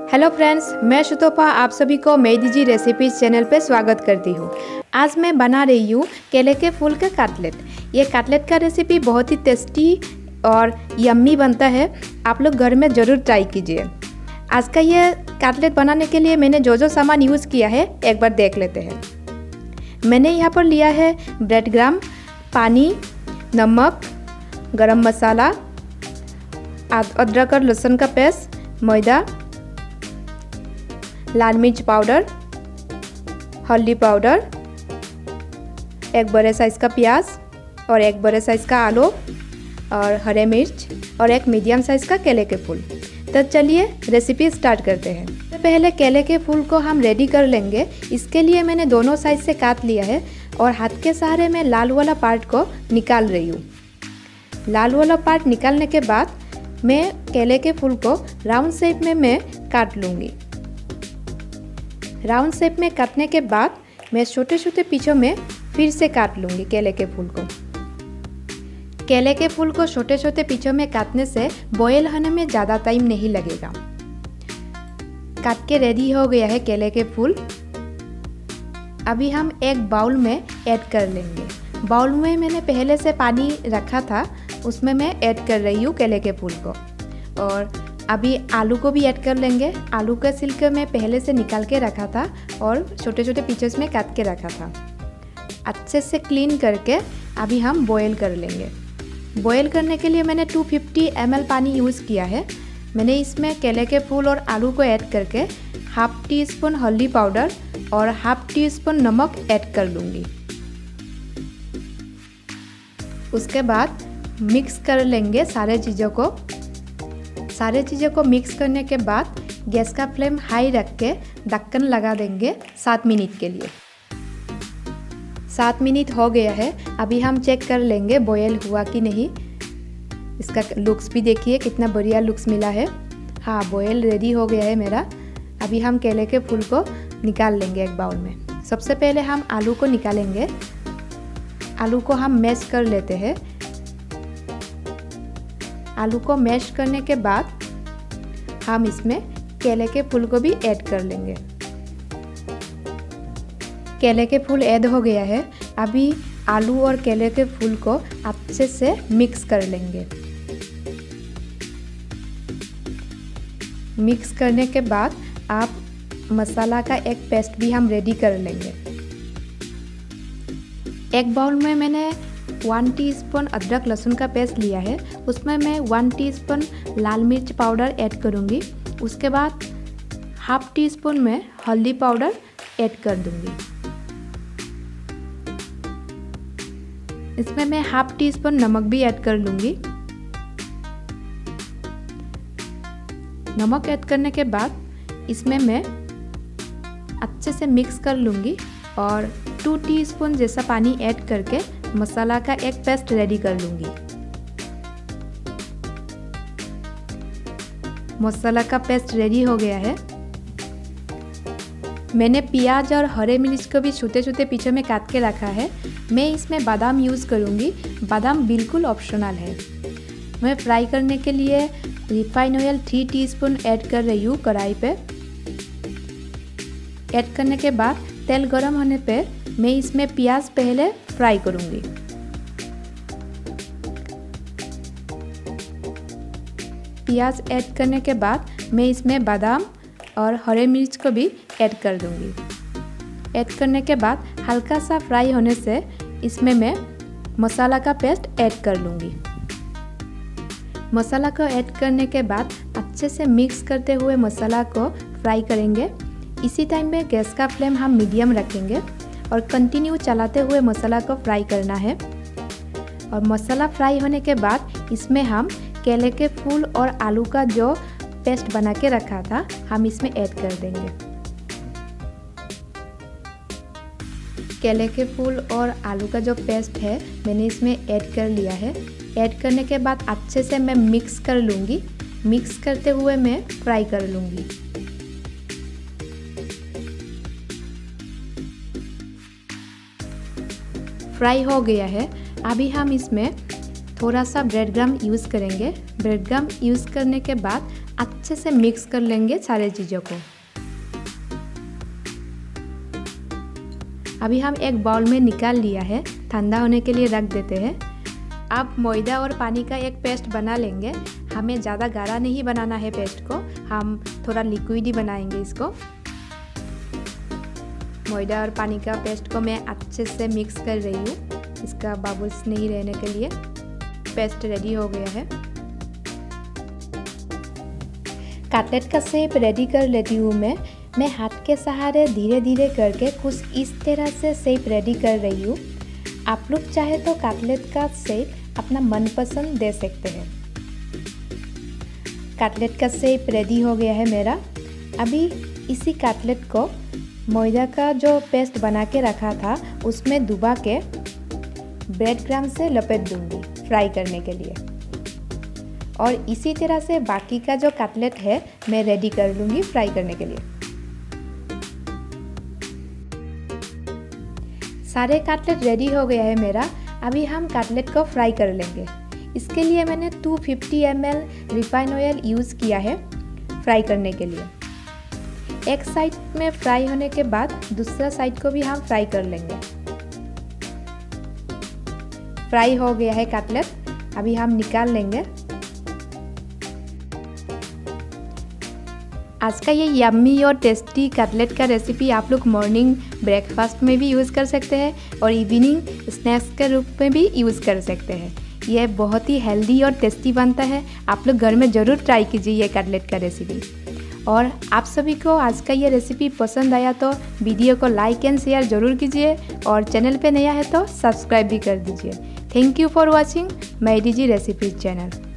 Hello friends, मैं शुतोपा आप सभी को मेरी जी रेसिपीज चैनल पे स्वागत करती हूँ। आज मैं बना रही हूँ केले के फूल का कटलेट। ये कटलेट का रेसिपी बहुत ही टेस्टी और यम्मी बनता है। आप लोग घर में ज़रूर ट्राई कीजिए। आज का ये कटलेट बनाने के लिए मैंने जो सामान यूज़ किया है एक बार देख लेते हैं। मैंने यहाँ पर लिया है ब्रेड ग्राम, पानी, नमक, गरम मसाला, अदरक और लहसुन का पेस्ट, मैदा, लाल मिर्च पाउडर, हल्दी पाउडर, एक बड़े साइज़ का प्याज और एक बड़े साइज़ का आलू और हरे मिर्च और एक मीडियम साइज़ का केले के फूल। तो चलिए रेसिपी स्टार्ट करते हैं। तो पहले केले के फूल को हम रेडी कर लेंगे। इसके लिए मैंने दोनों साइड से काट लिया है और हाथ के सहारे में लाल वाला पार्ट को निकाल रही हूँ। लाल वाला पार्ट निकालने के बाद मैं केले के फूल को राउंड शेप में मैं काट लूँगी। राउंड शेप में काटने के बाद मैं छोटे छोटे पीछों में फिर से काट लूँगी केले के फूल को। केले के फूल को छोटे छोटे पीछों में काटने से बॉयल होने में ज़्यादा टाइम नहीं लगेगा। काट के रेडी हो गया है केले के फूल। अभी हम एक बाउल में ऐड कर लेंगे। बाउल में मैंने पहले से पानी रखा था, उसमें मैं ऐड कर रही हूँ केले के फूल को। और अभी आलू को भी ऐड कर लेंगे। आलू का छिलका मैं पहले से निकाल के रखा था और छोटे छोटे पीसेस में काट के रखा था। अच्छे से क्लीन करके अभी हम बॉयल कर लेंगे। बॉयल करने के लिए मैंने 250 ml पानी यूज़ किया है। मैंने इसमें केले के फूल और आलू को ऐड करके हाफ टी स्पून हल्दी पाउडर और हाफ टी स्पून नमक ऐड कर लूँगी। उसके बाद मिक्स कर लेंगे सारे चीज़ों को मिक्स करने के बाद गैस का फ्लेम हाई रख के ढक्कन लगा देंगे 7 मिनट के लिए। 7 मिनट हो गया है। अभी हम चेक कर लेंगे बॉयल हुआ कि नहीं। इसका लुक्स भी देखिए कितना बढ़िया लुक्स मिला है। हाँ, बॉयल रेडी हो गया है मेरा। अभी हम केले के फूल को निकाल लेंगे एक बाउल में। सबसे पहले हम आलू को निकालेंगे। आलू को हम मैश कर लेते हैं। आलू को मैश करने के बाद हम इसमें केले के फूल को भी ऐड कर लेंगे। केले के फूल ऐड हो गया है। अभी आलू और केले के फूल को अच्छे से मिक्स कर लेंगे। मिक्स करने के बाद आप मसाला का एक पेस्ट भी हम रेडी कर लेंगे। एक बाउल में मैंने 1 टीस्पून अदरक लहसुन का पेस्ट लिया है। उसमें मैं 1 टीस्पून लाल मिर्च पाउडर ऐड करूँगी। उसके बाद हाफ टी स्पून में हल्दी पाउडर ऐड कर दूँगी। इसमें मैं हाफ टी स्पून नमक भी ऐड कर लूँगी। नमक ऐड करने के बाद इसमें मैं अच्छे से मिक्स कर लूँगी और 2 टीस्पून जैसा पानी ऐड करके मसाला का एक पेस्ट रेडी कर लूँगी। मसाला का पेस्ट रेडी हो गया है। मैंने प्याज और हरे मिर्च को भी छोटे छोटे पीछे में काट के रखा है। मैं इसमें बादाम यूज़ करूँगी। बादाम बिल्कुल ऑप्शनल है। मैं फ्राई करने के लिए रिफाइन ऑयल 3 टीस्पून ऐड कर रही हूँ कढ़ाई पे। ऐड करने के बाद तेल गरम होने पे मैं इसमें प्याज पहले फ्राई करूँगी। प्याज ऐड करने के बाद मैं इसमें बादाम और हरे मिर्च को भी ऐड कर दूँगी। ऐड करने के बाद हल्का सा फ्राई होने से इसमें मैं मसाला का पेस्ट ऐड कर लूँगी। मसाला को ऐड करने के बाद अच्छे से मिक्स करते हुए मसाला को फ्राई करेंगे। इसी टाइम में गैस का फ्लेम हम मीडियम रखेंगे और कंटिन्यू चलाते हुए मसाला को फ्राई करना है। और मसाला फ्राई होने के बाद इसमें हम केले के फूल और आलू का जो पेस्ट बना के रखा था हम इसमें ऐड कर देंगे। केले के फूल और आलू का जो पेस्ट है मैंने इसमें ऐड कर लिया है। ऐड करने के बाद अच्छे से मैं मिक्स कर लूँगी। मिक्स करते हुए मैं फ्राई कर लूँगी। फ्राई हो गया है। अभी हम इसमें थोड़ा सा ब्रेड ग्राम यूज़ करेंगे। ब्रेड ग्राम यूज़ करने के बाद अच्छे से मिक्स कर लेंगे सारे चीज़ों को। अभी हम एक बाउल में निकाल लिया है, ठंडा होने के लिए रख देते हैं। अब मैदा और पानी का एक पेस्ट बना लेंगे। हमें ज़्यादा गाढ़ा नहीं बनाना है पेस्ट को, हम थोड़ा लिक्विड ही बनाएंगे इसको। मैदा और पानी का पेस्ट को मैं अच्छे से मिक्स कर रही हूँ, इसका बबल्स नहीं रहने के लिए। पेस्ट रेडी हो गया है। कटलेट का शेप रेडी कर लेती हूँ मैं हाथ के सहारे धीरे धीरे करके कुछ इस तरह से शेप रेडी कर रही हूँ। आप लोग चाहे तो कटलेट का शेप अपना मनपसंद दे सकते हैं। कटलेट का शेप रेडी हो गया है मेरा। अभी इसी कटलेट को मैदा का जो पेस्ट बना के रखा था उसमें डुबा के ब्रेड क्रम्ब से लपेट दूंगी फ्राई करने के लिए। और इसी तरह से बाकी का जो कटलेट है मैं रेडी कर लूँगी फ्राई करने के लिए। सारे कटलेट रेडी हो गया है मेरा। अभी हम कटलेट को फ्राई कर लेंगे। इसके लिए मैंने 250 ml रिफाइन ऑयल यूज़ किया है फ्राई करने के लिए। एक साइड में फ्राई होने के बाद दूसरा साइड को भी हम फ्राई कर लेंगे। फ्राई हो गया है कटलेट, अभी हम निकाल लेंगे। आज का ये यम्मी और टेस्टी कटलेट का रेसिपी आप लोग मॉर्निंग ब्रेकफास्ट में भी यूज़ कर सकते हैं और इवनिंग स्नैक्स के रूप में भी यूज़ कर सकते हैं। यह बहुत ही हेल्दी और टेस्टी बनता है। आप लोग घर में ज़रूर ट्राई कीजिए ये कटलेट का रेसिपी। और आप सभी को आज का ये रेसिपी पसंद आया तो वीडियो को लाइक एंड शेयर ज़रूर कीजिए और चैनल पे नया है तो सब्सक्राइब भी कर दीजिए। Thank you for watching my DG recipes channel.